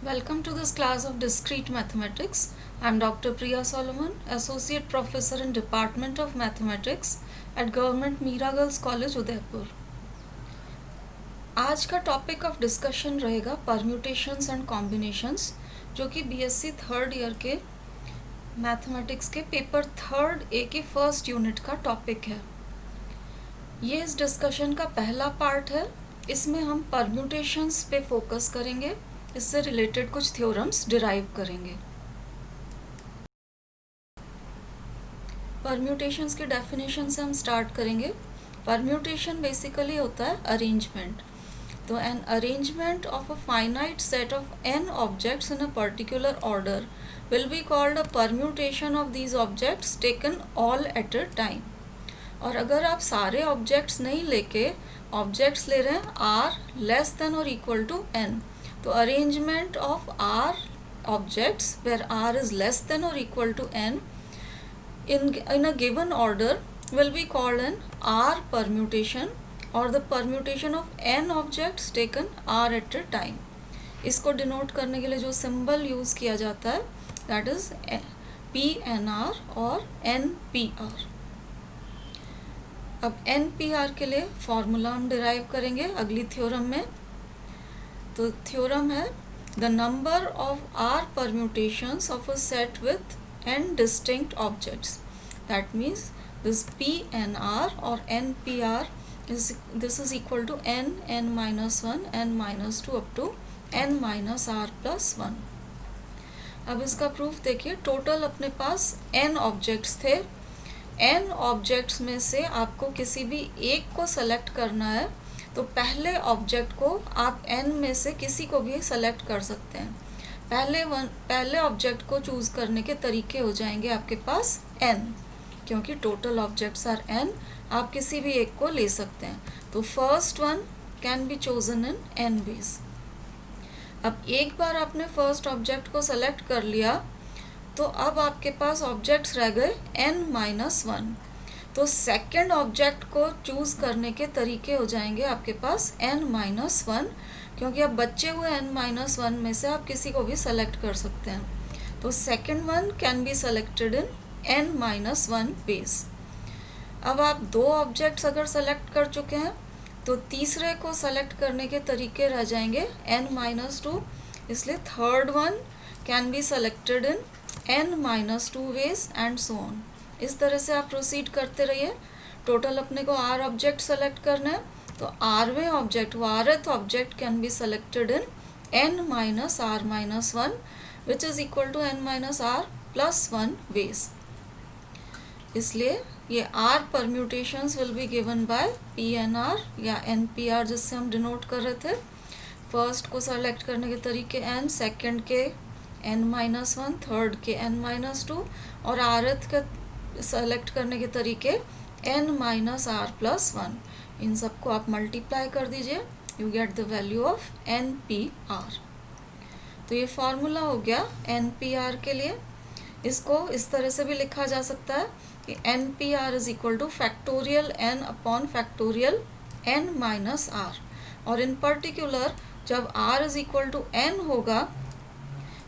Welcome to this class of Discrete Mathematics. I am Dr. Priya Solomon, Associate Professor in Department of Mathematics at Government Mira Girls College, Udaipur. आज का topic of discussion रहेगा permutations and combinations, जो कि BSc third year के mathematics के paper third A के first unit का topic है। ये इस डिस्कशन का पहला पार्ट है। इसमें हम परम्यूटेशंस पे फोकस करेंगे, इससे रिलेटेड कुछ थ्योरम्स डिराइव करेंगे। परम्यूटेशंस की डेफिनेशन से हम स्टार्ट करेंगे। परम्यूटेशन बेसिकली होता है अरेंजमेंट। तो an arrangement of a finite set of n objects in a particular order will be called a permutation of these objects taken all at a time. और अगर आप सारे ऑब्जेक्ट्स नहीं लेके ऑब्जेक्ट्स ले रहे हैं r less than or equal to n, तो arrangement of r objects where r is less than or equal to n in a given order will be called an R permutation or the permutation of n objects taken R at a time। इसको denote करने के लिए जो symbol use किया जाता है that is PNR और NPR। अब NPR के लिए फॉर्मूला हम डिराइव करेंगे अगली थ्योरम में। तो थ्योरम है the number of R permutations of a set with n distinct objects। That means this PNR or NPR is equal to n minus 1, n minus 2 up to n minus r plus 1। अब इसका proof देखिए। Total अपने पास n objects थे। n objects में से आपको किसी भी एक को सेलेक्ट करना है, तो पहले ऑब्जेक्ट को आप n में से किसी को भी सेलेक्ट कर सकते हैं। पहले ऑब्जेक्ट को चूज करने के तरीके हो जाएंगे आपके पास n, क्योंकि टोटल ऑब्जेक्ट्स आर n, आप किसी भी एक को ले सकते हैं। तो first one can be chosen in n ways. अब एक बार आपने फर्स्ट ऑब्जेक्ट को सेलेक्ट कर लिया, तो अब आपके पास ऑब्जेक्ट्स रह गए n माइनस 1। तो सेकेंड ऑब्जेक्ट को चूज करने के तरीके हो जाएंगे आपके पास n माइनस 1, क्योंकि अब बचे हुए n माइनस 1 में से आप किसी को भी सेलेक्ट कर सकते हैं। तो second one can be selected in n minus 1 ways. अब आप दो ऑब्जेक्ट्स अगर सेलेक्ट कर चुके हैं, तो तीसरे को सेलेक्ट करने के तरीके रह जाएंगे n माइनस 2, इसलिए third one can be selected in n minus 2 ways and so on. इस तरह से आप प्रोसीड करते रहिए। टोटल अपने को r ऑब्जेक्ट सेलेक्ट करना है, तो rवें object rth object can be selected in n minus r minus 1 which is equal to n minus r plus 1 ways. इसलिए ये R permutations will be given by PNR या NPR, जिससे हम denote कर रहे थे। फर्स्ट को सेलेक्ट करने के तरीके n, सेकंड के n माइनस 1, थर्ड के n माइनस 2 और rth का सेलेक्ट करने के तरीके n माइनस r प्लस 1। इन सबको आप मल्टीप्लाई कर दीजिए, you get the value of NPR। तो ये फॉर्मूला हो गया NPR के लिए। इसको इस तरह से भी लिखा जा सकता है कि NPR is equal to factorial n upon factorial n minus r। और इन पर्टिकुलर जब r is equal to n होगा,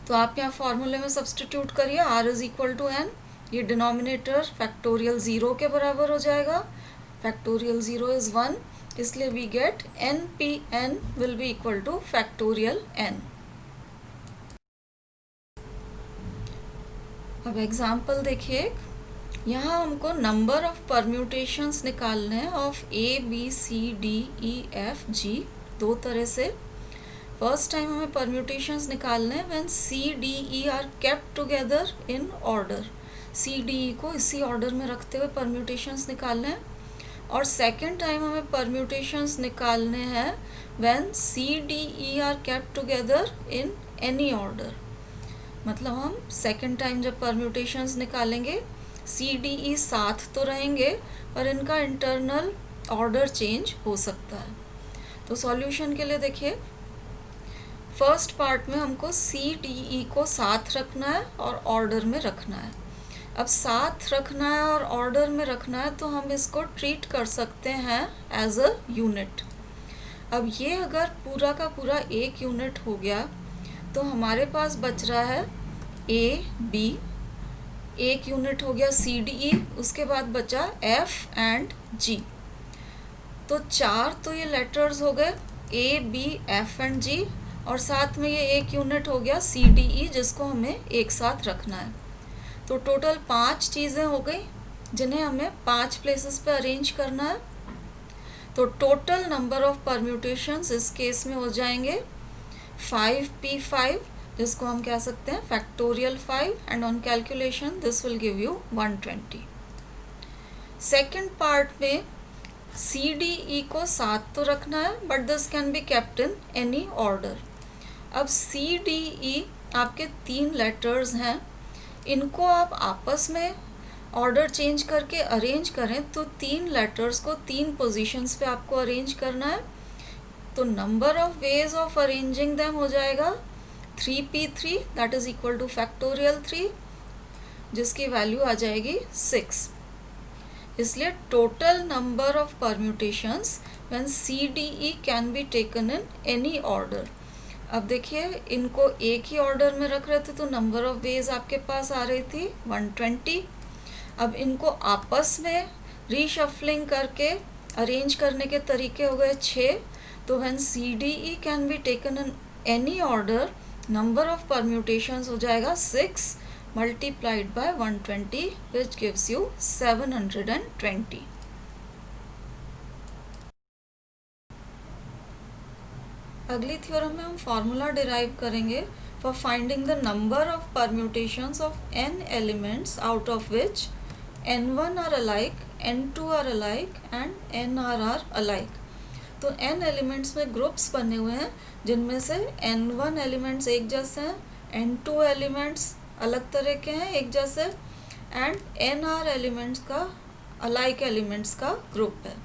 तो आप यहाँ फॉर्मूले में सब्सटीट्यूट करिए r is equal to n। ये डिनोमिनेटर फैक्टोरियल 0 के बराबर हो जाएगा। फैक्टोरियल 0 इज 1, इसलिए we get NPN will be equal to factorial n। अब एग्जाम्पल देखिए। यहाँ हमको नंबर ऑफ परम्यूटेशंस निकालने हैं of A B C D E F G दो तरह से। फर्स्ट टाइम हमें परम्यूटेशंस निकालने हैं when C D E are kept together in order. C D E को इसी ऑर्डर में रखते हुए परम्यूटेशंस निकालने हैं। और सेकेंड टाइम हमें परम्यूटेशंस निकालने हैं when C D E are kept together in any order. मतलब हम सेकेंड टाइम जब परम्यूटेशंस निकालेंगे C D E साथ तो रहेंगे, पर इनका इंटरनल ऑर्डर चेंज हो सकता है। तो सॉल्यूशन के लिए देखिए, फर्स्ट पार्ट में हमको C D E को साथ रखना है और ऑर्डर में रखना है। अब साथ रखना है और ऑर्डर में रखना है, तो हम इसको ट्रीट कर सकते हैं एज अ यूनिट। अब ये अगर पूरा का पूरा एक यूनिट हो गया, तो हमारे पास बच रहा है ए बी, एक यूनिट हो गया सी डी ई, उसके बाद बचा एफ एंड जी। तो 4 तो ये लेटर्स हो गए ए बी एफ एंड जी, और साथ में ये एक यूनिट हो गया सी डी ई जिसको हमें एक साथ रखना है। तो टोटल 5 चीज़ें हो गई जिन्हें हमें 5 प्लेसेस पे अरेंज करना है। तो टोटल नंबर ऑफ परम्यूटेशंस इस केस में हो जाएंगे 5p5, जिसको हम कह सकते हैं factorial 5, and on calculation this will give you 120। Second part में सी डी ई को 7 तो रखना है, but this can be kept in any order. अब सी डी ई आपके 3 लेटर्स हैं, इनको आप आपस में ऑर्डर चेंज करके अरेंज करें तो 3 लेटर्स को 3 पोजीशंस पे आपको अरेंज करना है। तो number of ways of arranging them हो जाएगा 3p3, that is equal to factorial 3, जिसकी वैल्यू आ जाएगी 6। इसलिए total number of permutations when C D E can be taken in any order. अब देखिए इनको एक ही ऑर्डर में रख रहे थे तो नंबर ऑफ वेज आपके पास आ रही थी 120। अब इनको आपस में रीशफलिंग करके अरेंज करने के तरीके हो गए 6। तो when C D E can be taken in any order, number of permutations हो जाएगा 6 multiplied by 120 which gives you 720। अगली थ्योरम में हम फॉर्मूला डिराइव करेंगे for finding the number of permutations of n elements out of which n1 are alike, n2 are alike and nr are alike. तो n elements में groups बने हुए हैं जिनमें से n1 एलिमेंट्स एक जैसे हैं, n2 एलिमेंट्स अलग तरह के हैं एक जैसे, एंड nr एलिमेंट्स का अलाइक एलिमेंट्स का ग्रुप है।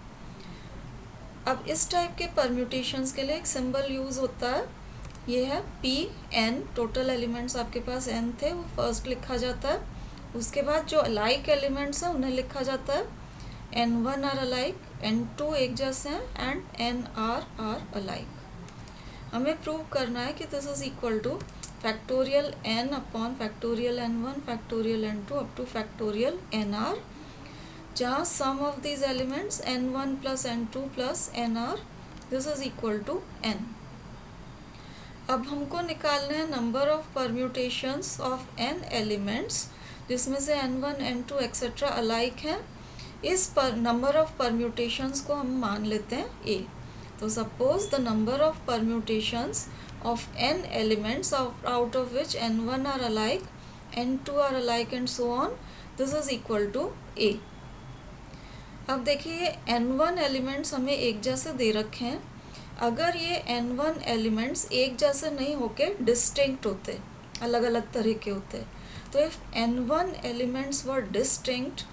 अब इस टाइप के परम्यूटेशंस के लिए एक सिंबल यूज़ होता है, ये है Pn। टोटल एलिमेंट्स आपके पास n थे, वो फर्स्ट लिखा जाता है। उसके बाद जो अलाइक एलिमेंट्स हैं उन्हें लिखा जाता है n1 आर अलाइक, n2 एक जैसे हैं एंड nr आर अलाइक। हमें प्रूव करना है कि this is equal to factorial n upon factorial n1 factorial n2 up to factorial nr, जहाँ sum of these elements n1 plus n2 plus nr this is equal to n। अब हमको निकालना है number of permutations of n elements जिसमें से n1 n2 etcetera alike हैं। इस पर नंबर ऑफ परम्यूटेशंस को हम मान लेते हैं a। तो suppose the number of permutations of n elements out of which n1 are alike, n2 are alike and so on, this is equal to a। अब देखिए n1 एलिमेंट्स हमें एक जैसे दे रखे हैं। अगर ये n1 एलिमेंट्स एक जैसे नहीं होके डिस्टिंक्ट होते, अलग अलग तरह के होते, तो if n1 elements were distinct,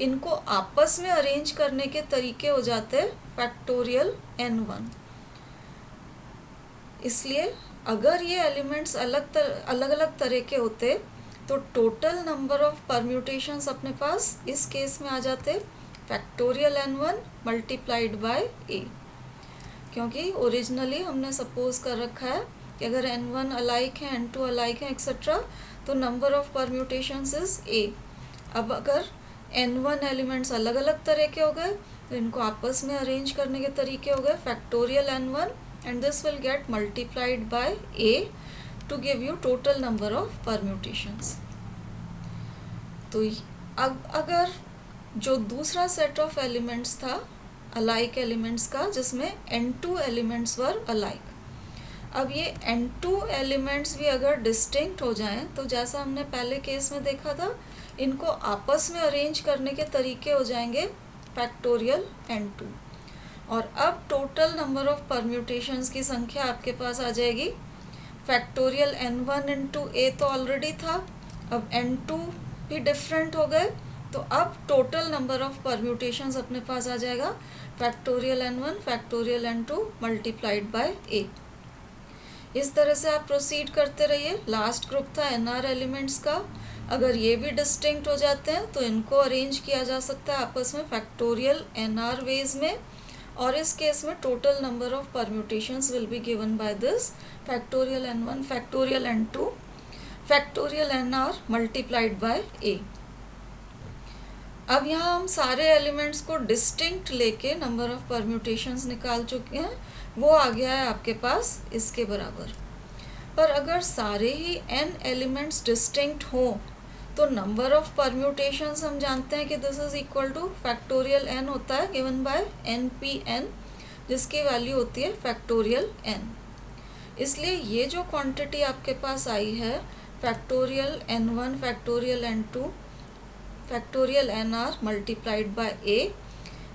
इनको आपस में अरेंज करने के तरीके हो जाते फैक्टोरियल n1। इसलिए अगर ये एलिमेंट्स अलग अलग तरह के होते तो टोटल नंबर ऑफ परम्यूटेशंस अपने पास इस केस में आ जाते factorial n1 multiplied by a, क्योंकि ओरिजिनली हमने सपोज कर रखा है कि अगर n1 अलाइक है, n2 अलाइक है एक्सेट्रा, तो number of permutations is a। अब अगर n1 एलिमेंट्स अलग अलग तरह के हो गए तो इनको आपस में अरेंज करने के तरीके हो गए factorial n1, and this will get multiplied by a to give you total number of permutations. तो अब अगर जो दूसरा सेट ऑफ एलिमेंट्स था अलाइक एलिमेंट्स का, जिसमें n2 एलिमेंट्स वर अलाइक, अब ये n2 एलिमेंट्स भी अगर डिस्टिंक्ट हो जाएं तो जैसा हमने पहले केस में देखा था, इनको आपस में अरेंज करने के तरीके हो जाएंगे फैक्टोरियल n2। और अब टोटल नंबर ऑफ परम्यूटेशंस की संख्या आपके पास आ जाएगी फैक्टोरियल n1 इंटू a तो ऑलरेडी था, अब n2 भी डिफरेंट हो गए, तो अब टोटल नंबर ऑफ परम्यूटेशंस अपने पास आ जाएगा factorial n1 factorial n2 multiplied by a। इस तरह से आप प्रोसीड करते रहिए। लास्ट ग्रुप था nr एलिमेंट्स का, अगर ये भी डिस्टिंक्ट हो जाते हैं तो इनको अरेंज किया जा सकता है आपस में फैक्टोरियल nr वेज में, और इस केस में total number of permutations will be given by this factorial n1 factorial n2 factorial nr multiplied by a। अब यहाँ हम सारे एलिमेंट्स को डिस्टिंक्ट लेके नंबर ऑफ परम्यूटेशंस निकाल चुके हैं, वो आ गया है आपके पास इसके बराबर। पर अगर सारे ही n एलिमेंट्स डिस्टिंक्ट हों तो नंबर ऑफ परम्यूटेशंस हम जानते हैं कि this is equal to factorial n होता है गिवन बाय npn, जिसकी वैल्यू होती है फैक्टोरियल n। इसलिए ये जो क्वांटिटी आपके पास आई है factorial n1 factorial n2 factorial nr multiplied by a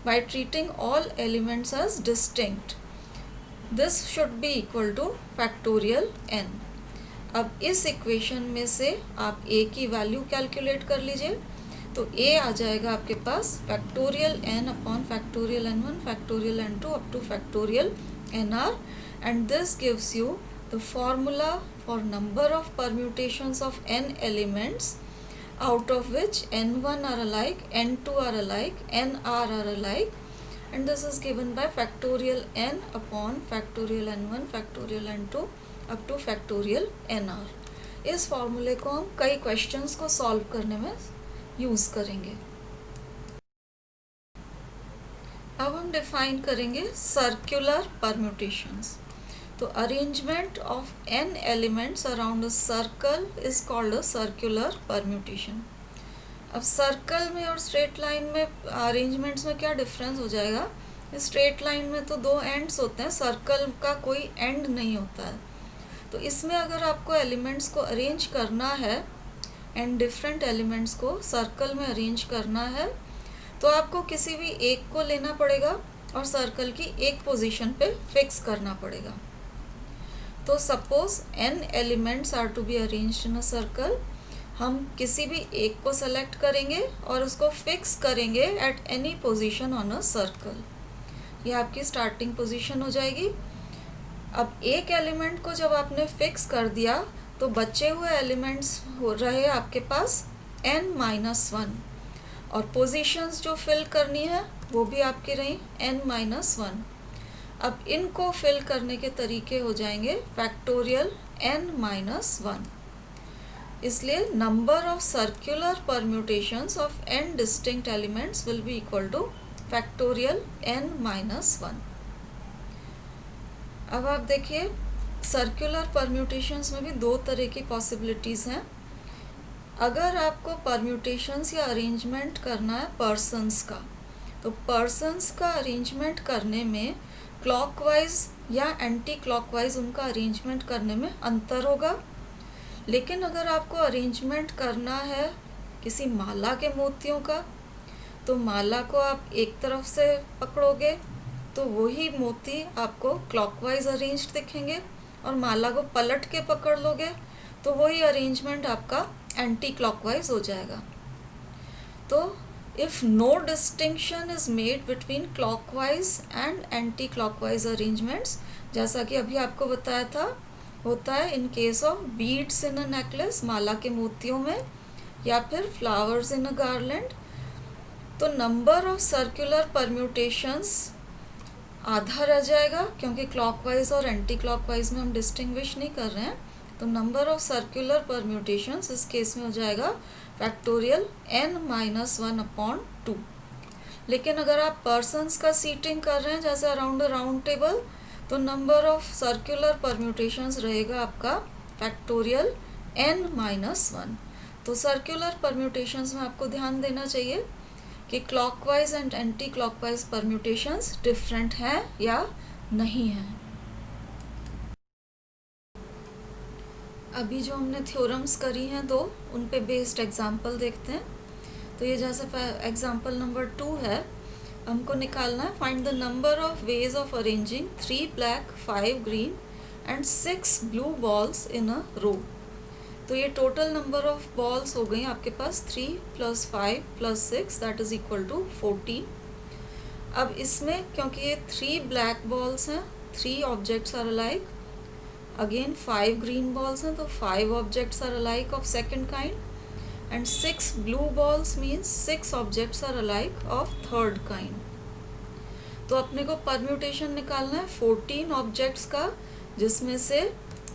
by treating all elements as distinct, this should be equal to factorial n। अब इस इक्वेशन में से आप a की वैल्यू कैलकुलेट कर लीजिए, तो a आ जाएगा आपके पास factorial n upon factorial n1 factorial n2 up to factorial nr, and this gives you the formula for number of permutations of n elements out of which n1 are alike, n2 are alike, nr are alike, and this is given by factorial n upon factorial n1 factorial n2 up to factorial nr। इस फॉर्मूले को हम कई questions को solve करने में use करेंगे। अब हम डिफाइन करेंगे सर्कुलर परम्यूटेशंस। तो arrangement of n elements around a circle is called a circular permutation. अब सर्कल में और स्ट्रेट लाइन में अरेंजमेंट्स में क्या डिफरेंस हो जाएगा, स्ट्रेट लाइन में तो दो एंड्स होते हैं, सर्कल का कोई एंड नहीं होता है। तो इसमें अगर आपको एलिमेंट्स को अरेंज करना है एंड डिफरेंट एलिमेंट्स को सर्कल में अरेंज करना है, तो आपको किसी भी एक को लेना पड़ेगा और सर्कल की एक पोजीशन पे फिक्स करना पड़ेगा। तो suppose n elements are to be arranged in a circle, हम किसी भी एक को सेलेक्ट करेंगे और उसको फिक्स करेंगे at any position on a circle. ये आपकी स्टार्टिंग पोजीशन हो जाएगी। अब एक एलिमेंट को जब आपने फिक्स कर दिया तो बचे हुए एलिमेंट्स हो रहे आपके पास n-1, और पोजीशंस जो फिल करनी है वो भी आपकी रही n-1। अब इनको फिल करने के तरीके हो जाएंगे फैक्टोरियल n-1। इसलिए number of circular permutations of n distinct elements will be equal to factorial n-1। अब आप देखिए सर्कुलर परम्यूटेशंस में भी दो तरह की पॉसिबिलिटीज़ हैं। अगर आपको परम्यूटेशंस या अरेंजमेंट करना है पर्सन्स का, तो पर्सन्स का अरेंजमेंट करने में क्लॉकवाइज या एंटी क्लॉकवाइज उनका अरेंजमेंट करने में अंतर होगा। लेकिन अगर आपको अरेंजमेंट करना है किसी माला के मोतियों का, तो माला को आप एक तरफ से पकड़ोगे तो वही मोती आपको क्लॉकवाइज अरेंज्ड दिखेंगे, और माला को पलट के पकड़ लोगे तो वही अरेंजमेंट आपका एंटी क्लॉकवाइज हो जाएगा। तो if no distinction is made between clockwise and anti clockwise arrangements, जैसा कि अभी आपको बताया था, होता है in case of beads in a necklace, माला के मोतियों में, या फिर फ्लावर्स इन अ गार्लैंड, तो नंबर ऑफ सर्कुलर परम्यूटेशंस आधा रह जाएगा, क्योंकि क्लॉकवाइज और एंटी क्लॉकवाइज में हम डिस्टिंग्विश नहीं कर रहे हैं। तो नंबर ऑफ सर्कुलर परम्यूटेशंस इस केस में हो जाएगा फैक्टोरियल n-1 अपॉन 2। लेकिन अगर आप पर्सन्स का सीटिंग कर रहे हैं जैसे अराउंड अ राउंड टेबल, तो नंबर ऑफ सर्कुलर परम्यूटेशंस रहेगा आपका फैक्टोरियल n-1। तो सर्कुलर परम्यूटेशंस में आपको ध्यान देना चाहिए कि clockwise and anti clockwise permutations different हैं या नहीं हैं। अभी जो हमने थ्योरम्स करी हैं दो, उन पे बेस्ड एग्जांपल देखते हैं। तो ये जैसे एग्जांपल नंबर 2 है, हमको निकालना है find the number of ways of arranging 3 black 5 green and 6 blue balls in a row. तो ये टोटल नंबर ऑफ बॉल्स हो गई आपके पास 3 + 5 + 6 दैट इज इक्वल टू 14। अब इसमें क्योंकि ये 3 ब्लैक बॉल्स हैं, 3 objects are alike, again 5 green balls हैं तो 5 objects are alike of second kind, and 6 blue balls means 6 objects are alike of third kind. तो अपने को परम्यूटेशन निकालना है 14 ऑब्जेक्ट्स का, जिसमें से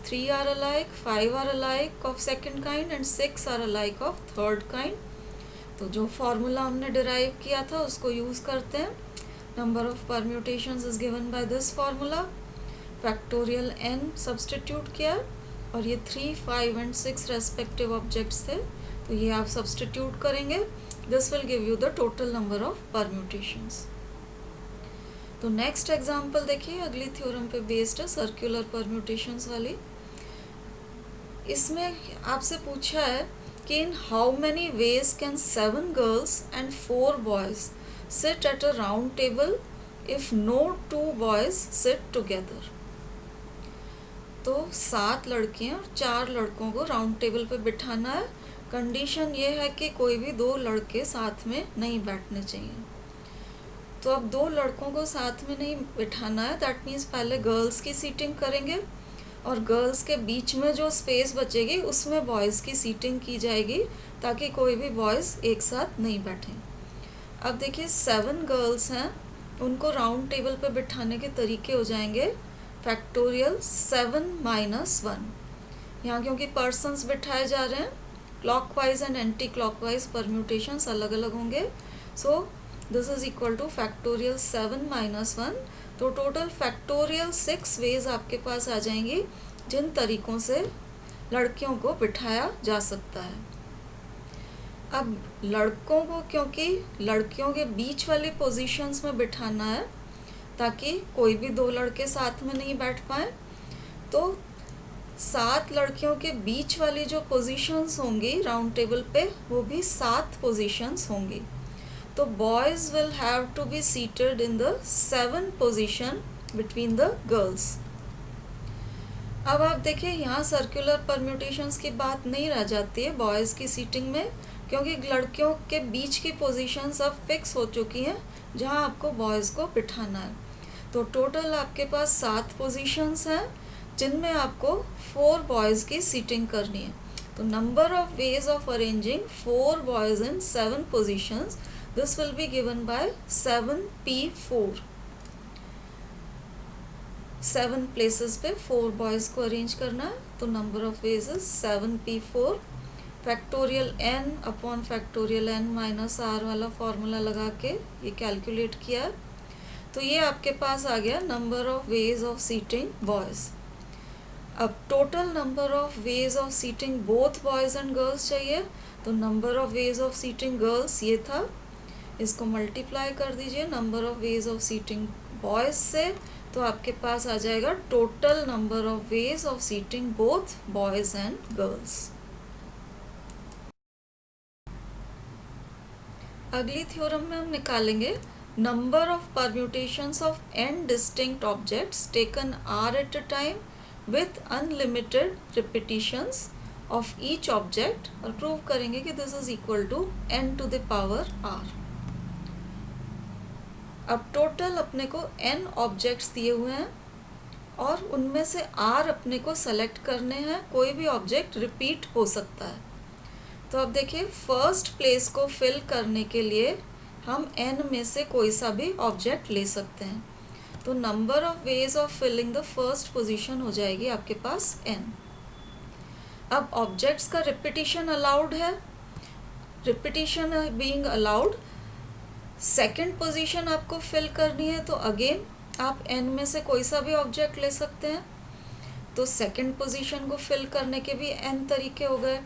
3 are alike, 5 are alike of second kind and 6 are alike of third kind. तो जो फॉर्मूला हमने डिराइव किया था उसको यूज़ करते हैं। Number of permutations is given by this formula. Factorial n substitute किया और ये 3, 5 एंड 6 रेस्पेक्टिव ऑब्जेक्ट्स थे, तो ये आप सब्सटीट्यूट करेंगे। This will give you the total number of permutations. तो नेक्स्ट एग्जांपल देखिए, अगली थ्योरम पे बेस्ड है, सर्कुलर परम्यूटेशंस वाली। इसमें आपसे पूछा है कि in how many ways can 7 girls and 4 boys sit at a round table if no 2 boys sit together. तो 7 लड़कियां और 4 लड़कों को राउंड टेबल पे बिठाना है। कंडीशन ये है कि कोई भी 2 लड़के साथ में नहीं बैठने चाहिए। तो अब 2 लड़कों को साथ में नहीं बिठाना है, दैट मीन्स पहले गर्ल्स की सीटिंग करेंगे और गर्ल्स के बीच में जो स्पेस बचेगी उसमें बॉयज़ की सीटिंग की जाएगी, ताकि कोई भी बॉयज़ एक साथ नहीं बैठें। अब देखिए 7 गर्ल्स हैं, उनको राउंड टेबल पे बिठाने के तरीके हो जाएंगे फैक्टोरियल 7 - 1। यहाँ क्योंकि पर्सन्स बिठाए जा रहे हैं, clockwise and anti clockwise permutations अलग अलग होंगे। So this is equal to factorial 7 - 1। तो टोटल फैक्टोरियल 6 वेज आपके पास आ जाएंगी जिन तरीक़ों से लड़कियों को बिठाया जा सकता है। अब लड़कों को क्योंकि लड़कियों के बीच वाली पोजीशंस में बिठाना है ताकि कोई भी 2 लड़के साथ में नहीं बैठ पाए, तो 7 लड़कियों के बीच वाली जो पोजीशंस होंगी राउंड टेबल पे वो भी 7 पोजीशंस होंगी। तो boys will have to be seated in the 7 position between the girls. अब आप देखिए यहाँ सर्कुलर परम्यूटेशंस की बात नहीं रह जाती है बॉयज़ की सीटिंग में, क्योंकि लड़कियों के बीच की पोजीशंस अब फिक्स हो चुकी हैं जहाँ आपको बॉयज़ को बिठाना है। तो टोटल आपके पास 7 पोजीशंस हैं जिनमें आपको 4 बॉयज़ की सीटिंग करनी है। तो number of ways of arranging 4 boys in 7 positions, this will be given bye 7p4। 7 places पे 4 बॉयज़ को अरेंज करना है, तो number of veg is 7p4। Factorial n upon factorial n minus r वाला फॉर्मूला लगा के ये कैलकुलेट किया, तो ये आपके पास आ गया number of ways of seating boys. अब total number of ways of seating both boys and girls चाहिए, तो number of ways of seating girls ये था, इसको मल्टीप्लाई कर दीजिए number of ways of seating boys से, तो आपके पास आ जाएगा total number of ways of seating both boys and girls. अगली थ्योरम में हम निकालेंगे number of permutations of n distinct objects taken r at a time with unlimited repetitions of each object, और प्रूव करेंगे कि this is equal to n to the power r। अब total अपने को n ऑब्जेक्ट्स दिए हुए हैं और उनमें से r अपने को सेलेक्ट करने हैं, कोई भी ऑब्जेक्ट रिपीट हो सकता है। तो अब देखिए फर्स्ट प्लेस को फिल करने के लिए हम n में से कोई सा भी ऑब्जेक्ट ले सकते हैं, तो number of ways of filling the first position हो जाएगी आपके पास n। अब ऑब्जेक्ट्स का रिपीटिशन अलाउड है, repetition being allowed, second position आपको फिल करनी है तो अगेन आप n में से कोई सा भी ऑब्जेक्ट ले सकते हैं, तो सेकंड पोजीशन को फिल करने के भी n तरीके हो गए।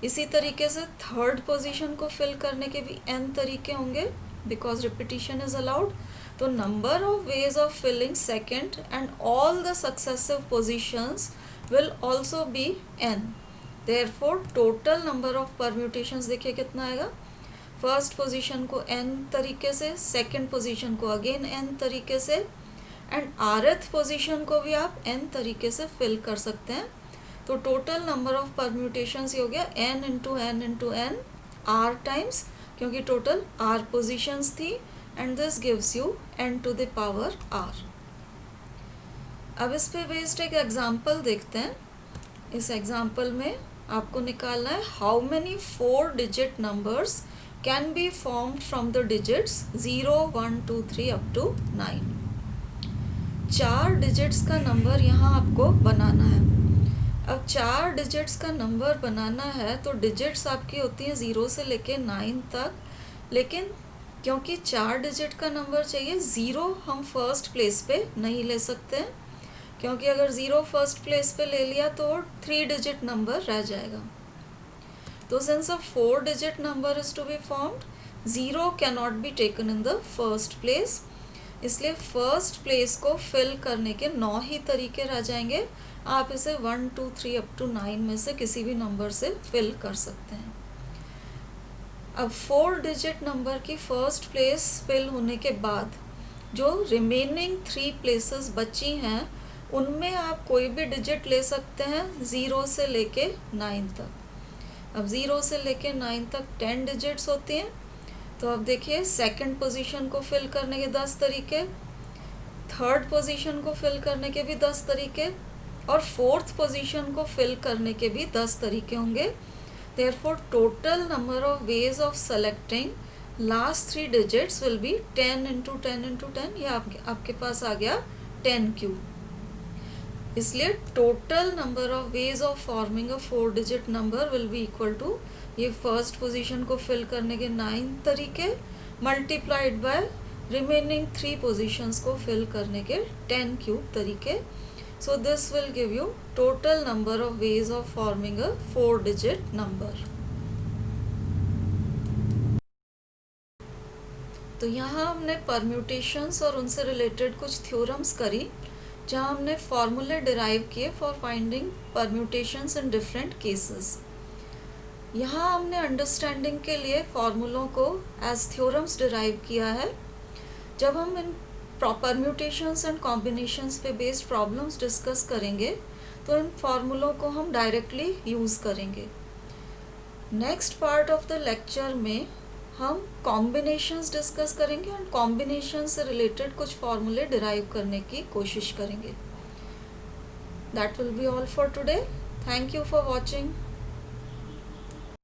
इसी तरीके से थर्ड पोजीशन को फिल करने के भी n तरीके होंगे बिकॉज रिपीटिशन इज अलाउड। तो number of ways of filling second and all the successive positions will also be n। Therefore total number of permutations देखिए कितना आएगा, फर्स्ट पोजीशन को n तरीके से, सेकंड पोजीशन को अगेन n तरीके से, एंड rth पोजीशन को भी आप n तरीके से फिल कर सकते हैं। तो टोटल नंबर ऑफ परम्यूटेशंस ये हो गया n into n into n r times, क्योंकि टोटल r पोजीशंस थी, and this gives you n to the power r। अब इस पे बेस्ड एक एग्जांपल देखते हैं। इस एग्जांपल में आपको निकालना है how many 4 digit numbers can be formed from the digits 0, 1, 2, 3 up to 9. 4 digits का नंबर यहाँ आपको बनाना है. अब 4 डिजिट्स का नंबर बनाना है तो डिजिट्स आपकी होती हैं 0 से लेके 9 तक, लेकिन क्योंकि 4 डिजिट का नंबर चाहिए, 0 हम फर्स्ट प्लेस पे नहीं ले सकते हैं, क्योंकि अगर 0 फर्स्ट प्लेस पे ले लिया तो 3 डिजिट नंबर रह जाएगा. तो since a 4 digit number is to be formed, 0 can not be taken in the first place, इसलिए फर्स्ट प्लेस को फिल करने के 9 ही तरीके रह जाएंगे. आप इसे 1, 2, 3 अप टू 9 में से किसी भी नंबर से फिल कर सकते हैं. अब 4 डिजिट नंबर की फर्स्ट प्लेस फिल होने के बाद जो रिमेनिंग 3 प्लेसेस बची हैं उनमें आप कोई भी डिजिट ले सकते हैं 0 से लेके 9 तक. अब 0 से लेके 9 तक 10 डिजिट्स होती हैं. तो अब देखिए सेकंड पोजीशन को फिल करने के 10 तरीके, थर्ड पोजीशन को फिल करने के भी 10 तरीके और फोर्थ पोजीशन को फिल करने के भी 10 तरीके होंगे. Therefore total number of ways of selecting last 3 digits will be 10 × 10 × 10. ये आपके पास आ गया 10 क्यूब. इसलिए total number of ways of forming a 4 digit number will be equal to ये फर्स्ट पोजीशन को फिल करने के 9 तरीके मल्टीप्लाइड बाय रिमेनिंग 3 पोजीशंस को फिल करने के 10 क्यूब तरीके. So this will give you total number of ways of forming a 4 digit number. तो यहाँ हमने परम्यूटेशंस और उनसे रिलेटेड कुछ थ्योरम्स करी, जहाँ हमने फॉर्मूले डिराइव किए for finding permutations in different cases. यहाँ हमने अंडरस्टैंडिंग के लिए फॉर्मूलों को एज थ्योरम्स डिराइव किया है. जब हम इन परम्यूटेशंस एंड कॉम्बिनेशंस पे बेस्ड प्रॉब्लम्स डिस्कस करेंगे तो इन फॉर्मूलों को हम डायरेक्टली यूज़ करेंगे. Next part of the lecture में हम कॉम्बिनेशंस डिस्कस करेंगे और कॉम्बिनेशन से रिलेटेड कुछ फॉर्मूले डिराइव करने की कोशिश करेंगे. That will be all for today. Thank you for watching.